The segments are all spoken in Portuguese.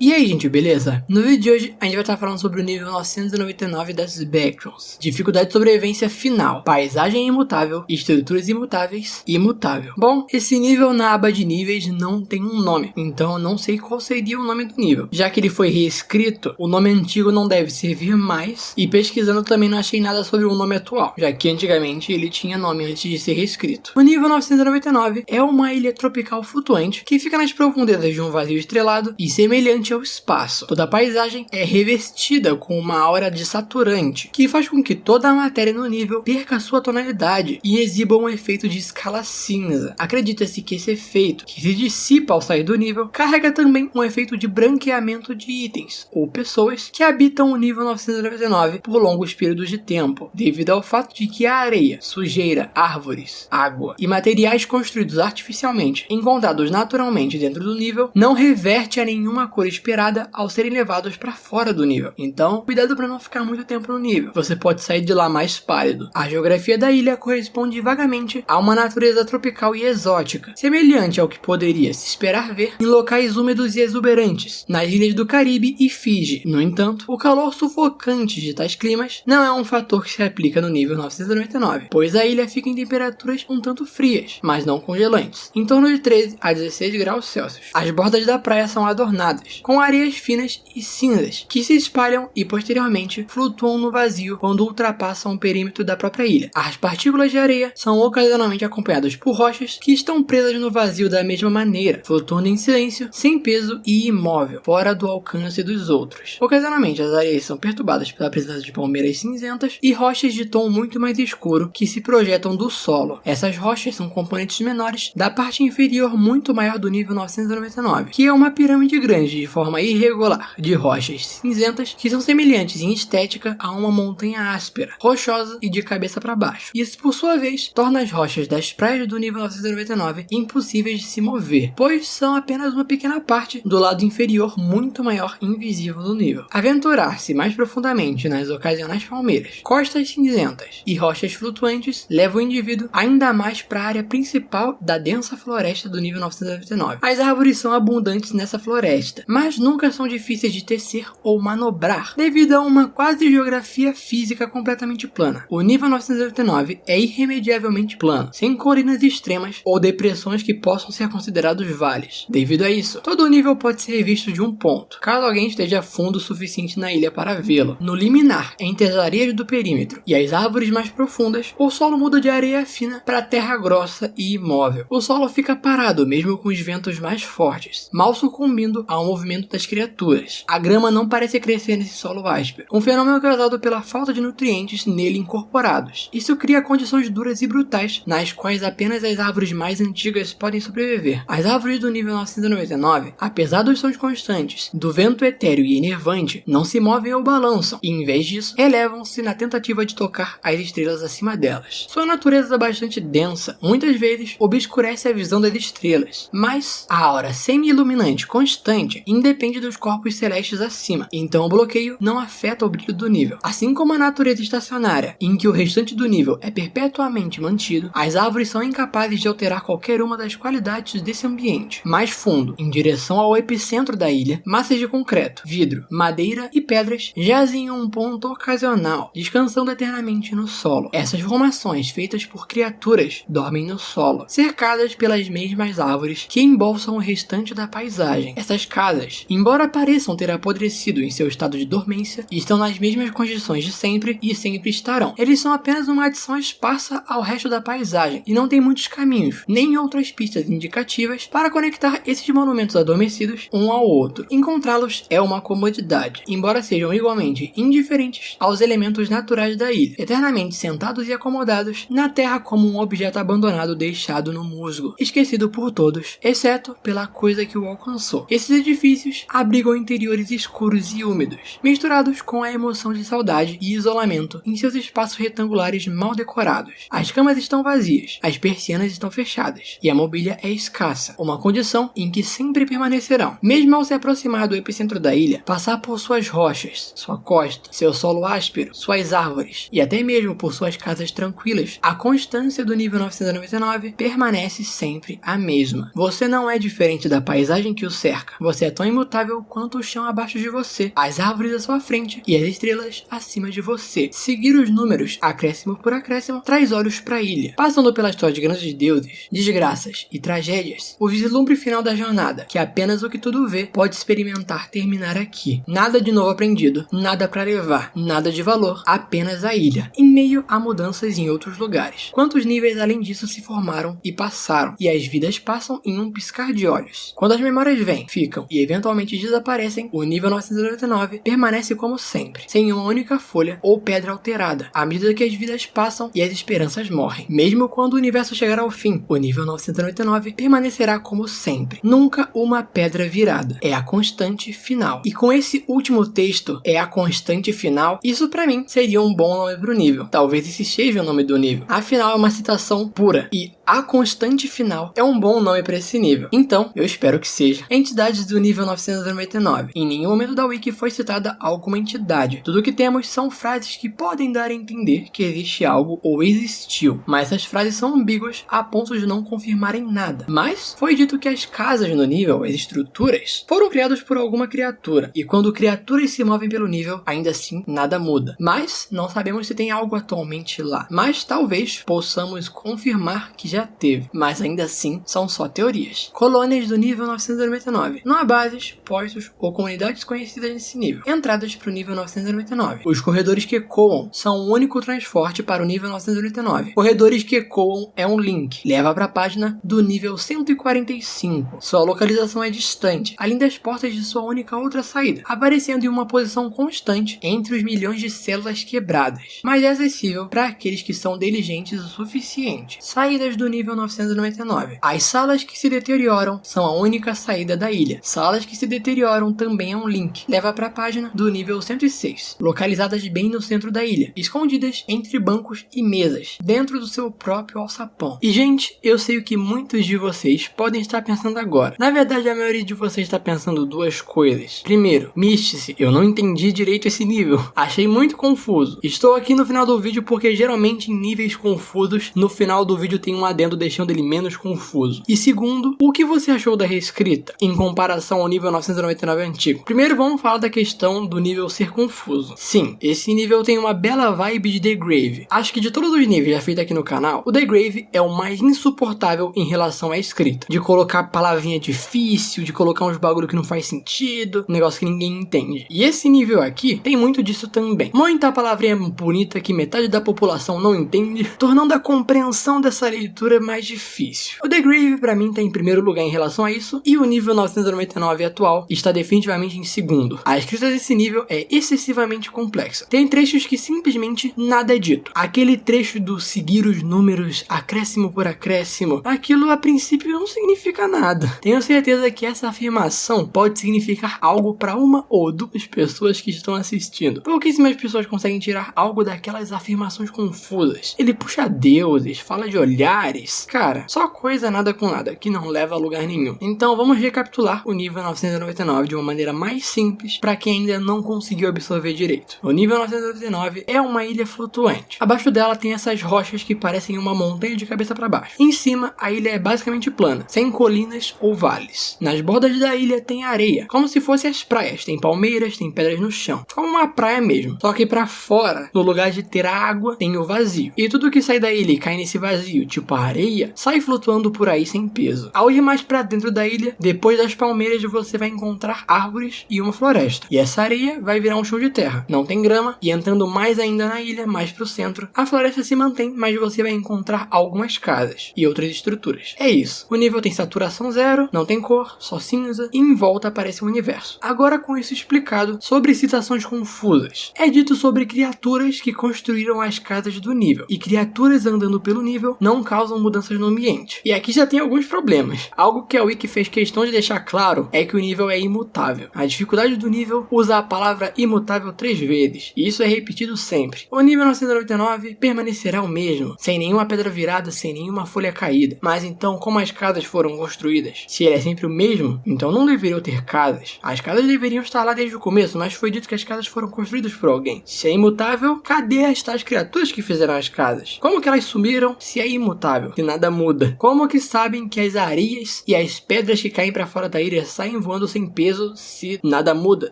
E aí, gente, beleza? No vídeo de hoje, a gente vai estar falando sobre o nível 999 das Backrooms. Dificuldade de sobrevivência final, paisagem imutável, estruturas imutáveis, imutável. Bom, esse nível na aba de níveis não tem um nome, então eu não sei qual seria o nome do nível. Já que ele foi reescrito, o nome antigo não deve servir mais, e pesquisando também não achei nada sobre o nome atual, já que antigamente ele tinha nome antes de ser reescrito. O nível 999 é uma ilha tropical flutuante que fica nas profundezas de um vazio estrelado e semelhante ao espaço. Toda a paisagem é revestida com uma aura de saturante, que faz com que toda a matéria no nível perca sua tonalidade e exiba um efeito de escala cinza. Acredita-se que esse efeito, que se dissipa ao sair do nível, carrega também um efeito de branqueamento de itens ou pessoas que habitam o nível 999 por longos períodos de tempo, devido ao fato de que a areia, sujeira, árvores, água e materiais construídos artificialmente, encontrados naturalmente dentro do nível, não reverte a nenhuma cor esperada ao serem levados para fora do nível. Então, cuidado para não ficar muito tempo no nível. Você pode sair de lá mais pálido. A geografia da ilha corresponde vagamente a uma natureza tropical e exótica, semelhante ao que poderia se esperar ver em locais úmidos e exuberantes, nas ilhas do Caribe e Fiji. No entanto, o calor sufocante de tais climas não é um fator que se aplica no nível 999, pois a ilha fica em temperaturas um tanto frias, mas não congelantes, em torno de 13 a 16 graus Celsius. As bordas da praia são adornadas com areias finas e cinzas, que se espalham e posteriormente flutuam no vazio quando ultrapassam o perímetro da própria ilha. As partículas de areia são ocasionalmente acompanhadas por rochas que estão presas no vazio da mesma maneira, flutuando em silêncio, sem peso e imóvel, fora do alcance dos outros. Ocasionalmente as areias são perturbadas pela presença de palmeiras cinzentas e rochas de tom muito mais escuro que se projetam do solo. Essas rochas são componentes menores da parte inferior muito maior do nível 999, que é uma pirâmide grande de forma irregular, de rochas cinzentas que são semelhantes em estética a uma montanha áspera, rochosa e de cabeça para baixo. Isso, por sua vez, torna as rochas das praias do nível 999 impossíveis de se mover, pois são apenas uma pequena parte do lado inferior muito maior e invisível do nível. Aventurar-se mais profundamente nas ocasionais palmeiras, costas cinzentas e rochas flutuantes leva o indivíduo ainda mais para a área principal da densa floresta do nível 999. As árvores são abundantes nessa floresta, mas nunca são difíceis de tecer ou manobrar, devido a uma quase geografia física completamente plana. O nível 999 é irremediavelmente plano, sem colinas extremas ou depressões que possam ser considerados vales. Devido a isso, todo o nível pode ser visto de um ponto, caso alguém esteja fundo o suficiente na ilha para vê-lo. No liminar, entre as areias do perímetro e as árvores mais profundas, o solo muda de areia fina para terra grossa e imóvel. O solo fica parado mesmo com os ventos mais fortes, mal sucumbindo ao movimento das criaturas. A grama não parece crescer nesse solo áspero, um fenômeno causado pela falta de nutrientes nele incorporados. Isso cria condições duras e brutais, nas quais apenas as árvores mais antigas podem sobreviver. As árvores do nível 999, apesar dos sons constantes, do vento etéreo e enervante, não se movem ou balançam, e em vez disso, elevam-se na tentativa de tocar as estrelas acima delas. Sua natureza bastante densa, muitas vezes, obscurece a visão das estrelas, mas a aura semi-iluminante constante independe dos corpos celestes acima, então o bloqueio não afeta o brilho do nível. Assim como a natureza estacionária, em que o restante do nível é perpetuamente mantido, as árvores são incapazes de alterar qualquer uma das qualidades desse ambiente. Mais fundo, em direção ao epicentro da ilha, massas de concreto, vidro, madeira e pedras jazem em um ponto ocasional, descansando eternamente no solo. Essas formações, feitas por criaturas, dormem no solo, cercadas pelas mesmas árvores que embolsam o restante da paisagem. Essas casas, embora pareçam ter apodrecido em seu estado de dormência, estão nas mesmas condições de sempre e sempre estarão. Eles são apenas uma adição esparsa ao resto da paisagem e não tem muitos caminhos, nem outras pistas indicativas para conectar esses monumentos adormecidos um ao outro. Encontrá-los é uma comodidade, embora sejam igualmente indiferentes aos elementos naturais da ilha, eternamente sentados e acomodados na terra como um objeto abandonado deixado no musgo, esquecido por todos, exceto pela coisa que o alcançou. Esses edifícios abrigam interiores escuros e úmidos, misturados com a emoção de saudade e isolamento em seus espaços retangulares mal decorados. As camas estão vazias, as persianas estão fechadas e a mobília é escassa, uma condição em que sempre permanecerão. Mesmo ao se aproximar do epicentro da ilha, passar por suas rochas, sua costa, seu solo áspero, suas árvores e até mesmo por suas casas tranquilas, a constância do nível 999 permanece sempre a mesma. Você não é diferente da paisagem que o cerca, você é tão tão imutável quanto o chão abaixo de você, as árvores à sua frente e as estrelas acima de você. Seguir os números, acréscimo por acréscimo, traz olhos para a ilha. Passando pela história de grandes deuses, desgraças e tragédias, o vislumbre final da jornada, que apenas o que tudo vê pode experimentar terminar aqui. Nada de novo aprendido, nada para levar, nada de valor, apenas a ilha, em meio a mudanças em outros lugares. Quantos níveis além disso se formaram e passaram, e as vidas passam em um piscar de olhos. Quando as memórias vêm, ficam e eventualmente desaparecem, o nível 999 permanece como sempre, sem uma única folha ou pedra alterada, à medida que as vidas passam e as esperanças morrem. Mesmo quando o universo chegar ao fim, o nível 999 permanecerá como sempre, nunca uma pedra virada. É a constante final. E com esse último texto, é a constante final, isso pra mim seria um bom nome pro nível. Talvez esse seja o nome do nível. Afinal, é uma citação pura e a constante final é um bom nome para esse nível. Então, eu espero que seja. Entidades do nível 999. Em nenhum momento da wiki foi citada alguma entidade. Tudo que temos são frases que podem dar a entender que existe algo ou existiu. Mas essas frases são ambíguas a ponto de não confirmarem nada. Mas foi dito que as casas no nível, as estruturas, foram criadas por alguma criatura. E quando criaturas se movem pelo nível, ainda assim nada muda. Mas não sabemos se tem algo atualmente lá. Mas talvez possamos confirmar que já teve, mas ainda assim são só teorias. Colônias do nível 999. Não há bases, postos ou comunidades conhecidas nesse nível. Entradas para o nível 999. Os corredores que ecoam são o único transporte para o nível 999. Corredores que ecoam é um link. Leva para a página do nível 145. Sua localização é distante, além das portas de sua única outra saída, aparecendo em uma posição constante entre os milhões de células quebradas, mas é acessível para aqueles que são diligentes o suficiente. Saídas do nível 999. As salas que se deterioram são a única saída da ilha. Salas que se deterioram também é um link. Leva para a página do nível 106, localizadas bem no centro da ilha, escondidas entre bancos e mesas, dentro do seu próprio alçapão. E gente, eu sei o que muitos de vocês podem estar pensando agora. Na verdade, a maioria de vocês está pensando duas coisas. Primeiro, Místice, eu não entendi direito esse nível. Achei muito confuso. Estou aqui no final do vídeo porque geralmente em níveis confusos, no final do vídeo tem um adendo deixando ele menos confuso. E segundo, o que você achou da reescrita em comparação ao nível 999 antigo? Primeiro vamos falar da questão do nível ser confuso. Sim, esse nível tem uma bela vibe de The Grave. Acho que de todos os níveis já feitos aqui no canal, o The Grave é o mais insuportável em relação à escrita. De colocar palavrinha difícil, de colocar uns bagulho que não faz sentido, um negócio que ninguém entende. E esse nível aqui tem muito disso também. Muita palavrinha bonita que metade da população não entende, tornando a compreensão dessa leitura mais difícil. O The Grave pra mim tá em primeiro lugar em relação a isso, e o nível 999 atual está definitivamente em segundo. A escrita desse nível é excessivamente complexa. Tem trechos que simplesmente nada é dito. Aquele trecho do seguir os números acréscimo por acréscimo, aquilo a princípio não significa nada. Tenho certeza que essa afirmação pode significar algo para uma ou duas pessoas que estão assistindo. Pouquíssimas pessoas conseguem tirar algo daquelas afirmações confusas. Ele puxa deuses, fala de olhares. Cara, só coisa nada com nada, que não leva a lugar nenhum. Então vamos recapitular o nível 999 de uma maneira mais simples para quem ainda não conseguiu absorver direito. O nível 999 é uma ilha flutuante. Abaixo dela tem essas rochas que parecem uma montanha de cabeça para baixo. Em cima, a ilha é basicamente plana, sem colinas ou vales. Nas bordas da ilha tem areia, como se fossem as praias. Tem palmeiras, tem pedras no chão, como uma praia mesmo. Só que para fora, no lugar de ter a água, tem o vazio. E tudo que sai da ilha e cai nesse vazio, tipo a areia, sai flutuando por aí sem peso. Ao ir mais para dentro da ilha, depois das palmeiras você vai encontrar árvores e uma floresta. E essa areia vai virar um chão de terra. Não tem grama, e entrando mais ainda na ilha, mais pro centro, a floresta se mantém, mas você vai encontrar algumas casas e outras estruturas. É isso. O nível tem saturação zero, não tem cor, só cinza, e em volta aparece um universo. Agora com isso explicado, sobre citações confusas. É dito sobre criaturas que construíram as casas do nível, e criaturas andando pelo nível não causam mudanças no ambiente. E aqui já tem alguns problemas. Algo que a Wiki fez questão de deixar claro é que o nível é imutável. A dificuldade do nível usa a palavra imutável 3 vezes, e isso é repetido sempre. O nível 999 permanecerá o mesmo, sem nenhuma pedra virada, sem nenhuma folha caída. Mas então, como as casas foram construídas? Se ele é sempre o mesmo, então não deveriam ter casas. As casas deveriam estar lá desde o começo, mas foi dito que as casas foram construídas por alguém. Se é imutável, cadê as tais criaturas que fizeram as casas? Como que elas sumiram se é imutável? imutável, que nada muda? Como que sabem que as areias e as pedras que caem pra fora da ilha saem voando sem peso se nada muda?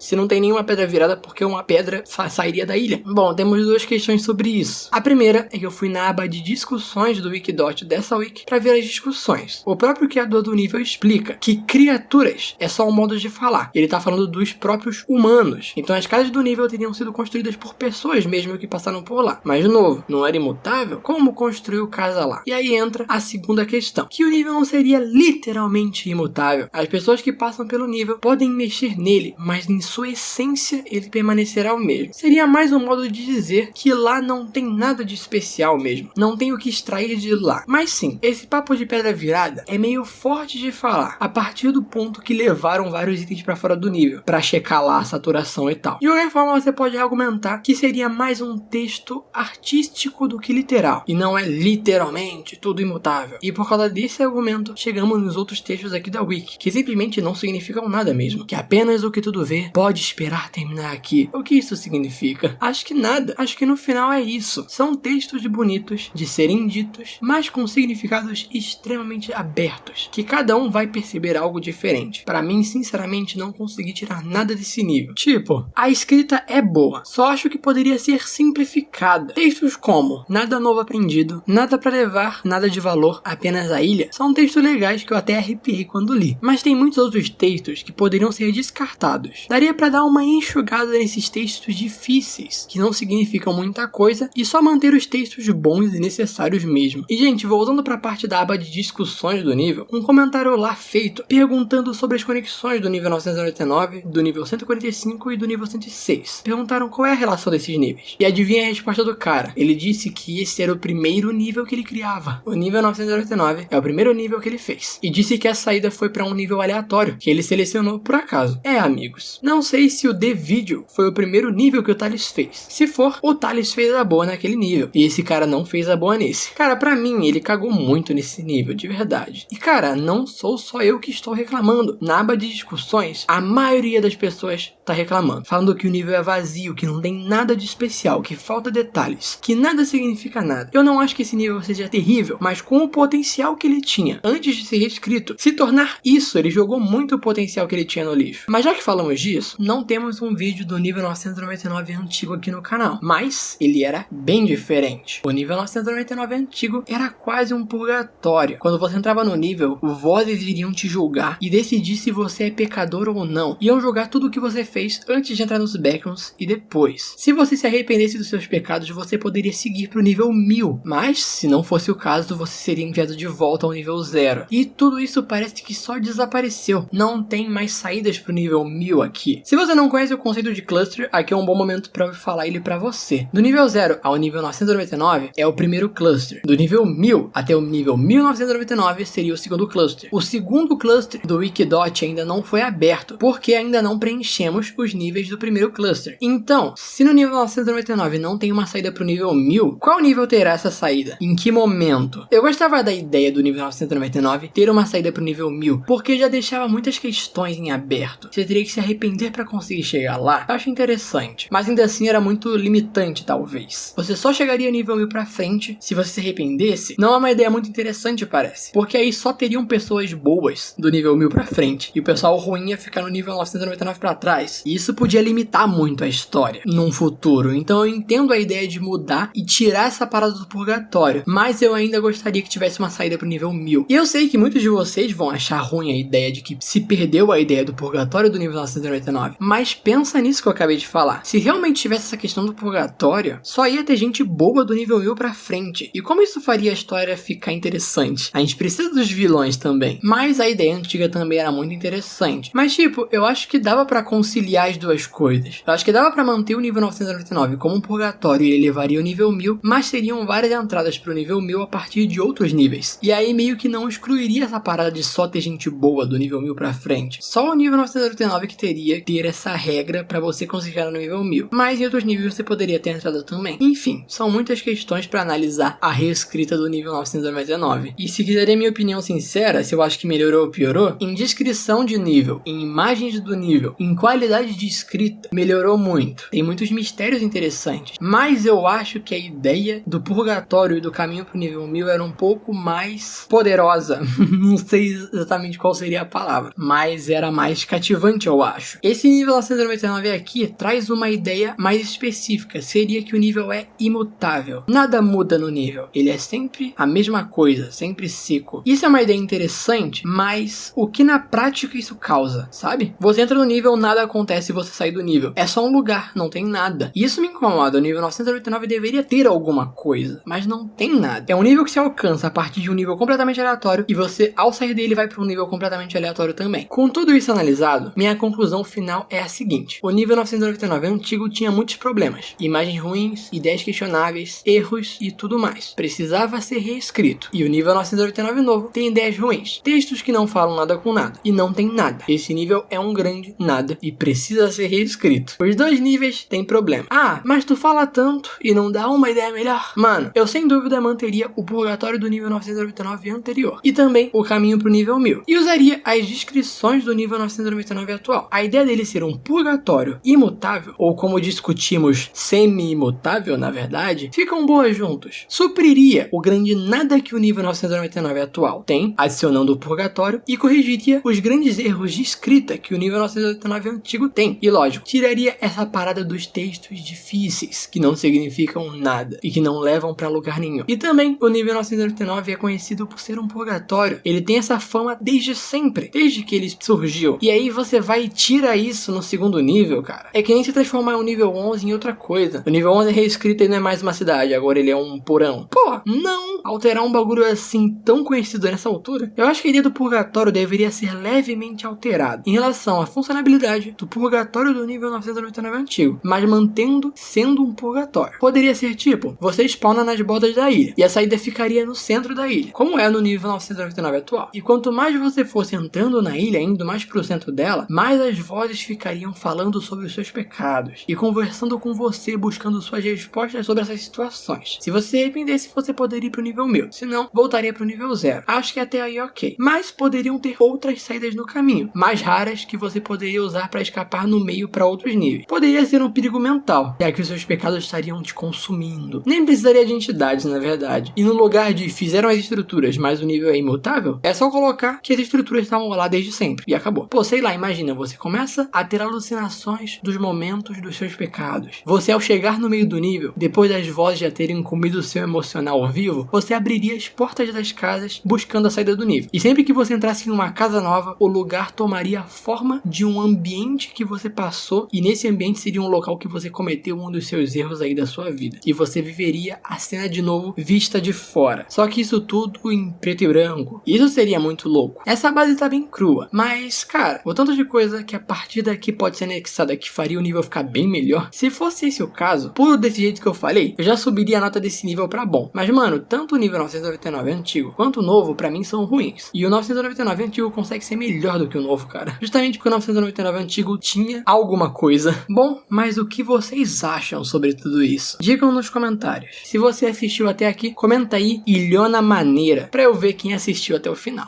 Se não tem nenhuma pedra virada, porque uma pedra sairia da ilha? Bom, temos duas questões sobre isso. A primeira é que eu fui na aba de discussões do Wikidot dessa wiki pra ver as discussões. O próprio criador do nível explica que criaturas é só um modo de falar. Ele tá falando dos próprios humanos. Então as casas do nível teriam sido construídas por pessoas mesmo que passaram por lá. Mas de novo, não era imutável? Como construiu casa lá? E aí entra a segunda questão, que o nível não seria literalmente imutável. As pessoas que passam pelo nível podem mexer nele, mas em sua essência ele permanecerá o mesmo. Seria mais um modo de dizer que lá não tem nada de especial mesmo. Não tem o que extrair de lá. Mas sim, esse papo de pedra virada é meio forte de falar, a partir do ponto que levaram vários itens pra fora do nível, pra checar lá a saturação e tal. De qualquer forma, você pode argumentar que seria mais um texto artístico do que literal, e não é literalmente tudo imutável. E por causa desse argumento, chegamos nos outros textos aqui da Wiki, que simplesmente não significam nada mesmo, que apenas o que tudo vê pode esperar terminar aqui. O que isso significa? Acho que nada. Acho que no final é isso. São textos bonitos de serem ditos, mas com significados extremamente abertos, que cada um vai perceber algo diferente. Para mim, sinceramente, não consegui tirar nada desse nível. Tipo, a escrita é boa, só acho que poderia ser simplificada. Textos como nada novo aprendido, nada pra levar, nada de valor, apenas a ilha, são textos legais que eu até arrepiei quando li. Mas tem muitos outros textos que poderiam ser descartados. Daria pra dar uma enxugada nesses textos difíceis, que não significam muita coisa, e só manter os textos bons e necessários mesmo. E gente, voltando pra parte da aba de discussões do nível, um comentário lá feito perguntando sobre as conexões do nível 999, do nível 145 e do nível 106. Perguntaram qual é a relação desses níveis. E adivinha a resposta do cara? Ele disse que esse era o primeiro nível que ele criava. O nível 999 é o primeiro nível que ele fez. E disse que a saída foi pra um nível aleatório, que ele selecionou por acaso. Amigos, não sei se o The Video foi o primeiro nível que o Thales fez. Se for, o Thales fez a boa naquele nível. E esse cara não fez a boa nesse. Cara, pra mim, ele cagou muito nesse nível, de verdade. E cara, não sou só eu que estou reclamando. Na aba de discussões, a maioria das pessoas tá reclamando, falando que o nível é vazio, que não tem nada de especial, que falta detalhes, que nada significa nada. Eu não acho que esse nível seja terrível, mas com o potencial que ele tinha antes de ser reescrito, se tornar isso, ele jogou muito o potencial que ele tinha no lixo. Mas já que falamos disso, não temos um vídeo do nível 999 antigo aqui no canal, mas ele era bem diferente. O nível 999 antigo era quase um purgatório. Quando você entrava no nível, vozes iriam te julgar e decidir se você é pecador ou não. Iam julgar tudo o que você fez antes de entrar nos backrooms e depois. Se você se arrependesse dos seus pecados, você poderia seguir pro nível 1000, mas se não fosse o caso, você seria enviado de volta ao nível 0. E tudo isso parece que só desapareceu. Não tem mais saídas pro nível 1000 aqui. Se você não conhece o conceito de cluster, aqui é um bom momento para eu falar ele pra você. Do nível 0 ao nível 999 é o primeiro cluster. Do nível 1000 até o nível 1999 seria o segundo cluster. O segundo cluster do Wikidot ainda não foi aberto, porque ainda não preenchemos os níveis do primeiro cluster. Então, se no nível 999 não tem uma saída pro nível 1000, qual nível terá essa saída? Em que momento? Eu gostava da ideia do nível 999 ter uma saída pro nível 1000, porque já deixava muitas questões em aberto. Você teria que se arrepender para conseguir chegar lá. Eu acho interessante, mas ainda assim era muito limitante, talvez. Você só chegaria ao nível 1000 pra frente se você se arrependesse. Não é uma ideia muito interessante, parece, porque aí só teriam pessoas boas do nível 1000 pra frente, e o pessoal ruim ia ficar no nível 999 pra trás. E isso podia limitar muito a história num futuro. Então eu entendo a ideia de mudar e tirar essa parada do purgatório, mas eu ainda gostaria que tivesse uma saída pro nível 1000. E eu sei que muitos de vocês vão achar ruim a ideia de que se perdeu a ideia do purgatório do nível 999, mas pensa nisso que eu acabei de falar. Se realmente tivesse essa questão do purgatório, só ia ter gente boa do nível 1000 pra frente. E como isso faria a história ficar interessante? A gente precisa dos vilões também, mas a ideia antiga também era muito interessante. Mas tipo, eu acho que dava pra conciliar as duas coisas. Eu acho que dava pra manter o nível 999 como um purgatório e ele levaria o nível 1000, mas teriam várias entradas pro nível 1000 a partir de outros níveis. E aí meio que não excluiria essa parada de só ter gente boa do nível 1000 pra frente. Só o nível 999 que teria que ter essa regra pra você conseguir chegar no nível 1000. Mas em outros níveis você poderia ter entrada também. Enfim, são muitas questões pra analisar a reescrita do nível 999. E se quiserem minha opinião sincera, se eu acho que melhorou ou piorou, em descrição de nível, em imagens do nível, em qualidade de escrita, melhorou muito. Tem muitos mistérios interessantes. Mas eu acho que a ideia do purgatório e do caminho pro nível 1000 era um pouco mais poderosa. Não sei exatamente qual seria a palavra, mas era mais cativante, eu acho. Esse nível 999 aqui traz uma ideia mais específica. Seria que o nível é imutável. Nada muda no nível. Ele é sempre a mesma coisa, sempre seco. Isso é uma ideia interessante, mas o que na prática isso causa, sabe? Você entra no nível, nada acontece e você sai do nível. É só um lugar, não tem nada. E isso me incomoda. O nível 999 deveria ter alguma coisa, mas não tem nada. É um nível que se alcança a partir de um nível completamente aleatório e você, ao sair dele, vai para um nível completamente aleatório também. Com tudo isso analisado, minha conclusão final é a seguinte. O nível 999 antigo tinha muitos problemas. Imagens ruins, ideias questionáveis, erros e tudo mais. Precisava ser reescrito. E o nível 999 novo tem ideias ruins. Textos que não falam nada com nada. E não tem nada. Esse nível é um grande nada e precisa ser reescrito. Os dois níveis têm problema. Ah, mas tu fala tanto e não dá uma ideia melhor? Mano, eu sem dúvida manteria o purgatório do nível 999 anterior. E também o caminho pro nível 1000. E usaria as descrições do nível 999 atual. A ideia dele ser um purgatório imutável, ou como discutimos, semi-imutável na verdade, ficam boas juntos. Supriria o grande nada que o nível 999 atual tem, adicionando o purgatório, e corrigiria os grandes erros de escrita que o nível 999 antigo tem. E lógico, tiraria essa parada dos textos difíceis, que não significam nada, e que não levam pra lugar nenhum. E também, o nível 999 é conhecido por ser um purgatório. Ele tem essa fama desde sempre, desde que ele surgiu. E aí você vai e tira isso no segundo nível, cara. É que nem se transformar um nível 11 em outra coisa. O nível 11 é reescrito e não é mais uma cidade, agora ele é um porão. Pô, não! Alterar um bagulho assim tão conhecido nessa altura? Eu acho que a ideia do purgatório deveria ser levemente alterada em relação à funcionalidade do purgatório do nível 999 antigo, mas mantendo sendo um purgatório. Poderia ser tipo, você spawna nas bordas da ilha e a saída ficaria no centro da ilha, como é no nível 999 atual. E quanto mais você fosse entrando na ilha, indo mais pro centro dela, mais as vozes ficariam falando sobre os seus pecados e conversando com você, buscando suas respostas sobre essas situações. Se você se arrependesse, você poderia ir pro nível 1000, se não, voltaria pro nível 0. Acho que até aí ok. Mas poderiam ter outras saídas no caminho, mais raras, que você poderia usar para escapar no meio para outros níveis. Poderia ser um perigo mental, já que os seus pecados estariam te consumindo. Nem precisaria de entidades, na verdade. E no lugar de fizeram as estruturas, mas o nível é imutável, é só colocar que as estruturas estavam lá desde sempre. E acabou. Pô, sei lá, imagina, você começa a ter alucinações dos momentos dos seus pecados. Você, ao chegar no meio do nível, depois das vozes já terem comido o seu emocional vivo, você abriria as portas das casas buscando a saída do nível. E sempre que você entrasse em uma casa nova, o lugar tomaria a forma de um ambiente que você passou, e nesse ambiente seria um local que você cometeu um dos seus erros aí da sua vida. E você viveria a cena de novo vista de fora. Só que isso tudo em preto e branco. Isso seria muito louco. Essa base tá bem crua, mas, cara, o tanto de coisa que a partir daqui pode ser anexada que faria o nível ficar bem melhor. Se fosse esse o caso, puro desse jeito que eu falei, eu já subiria a nota desse nível pra bom. Mas, mano, tanto o nível 999 antigo quanto o novo, pra mim, são ruins. E o 999 antigo consegue ser melhor do que o novo, cara. Justamente porque o 999 antigo tinha alguma coisa. Bom, mas o que vocês acham sobre tudo isso? Digam nos comentários. Se você assistiu até aqui, comenta aí ilhona maneira, pra eu ver quem assistiu até o final.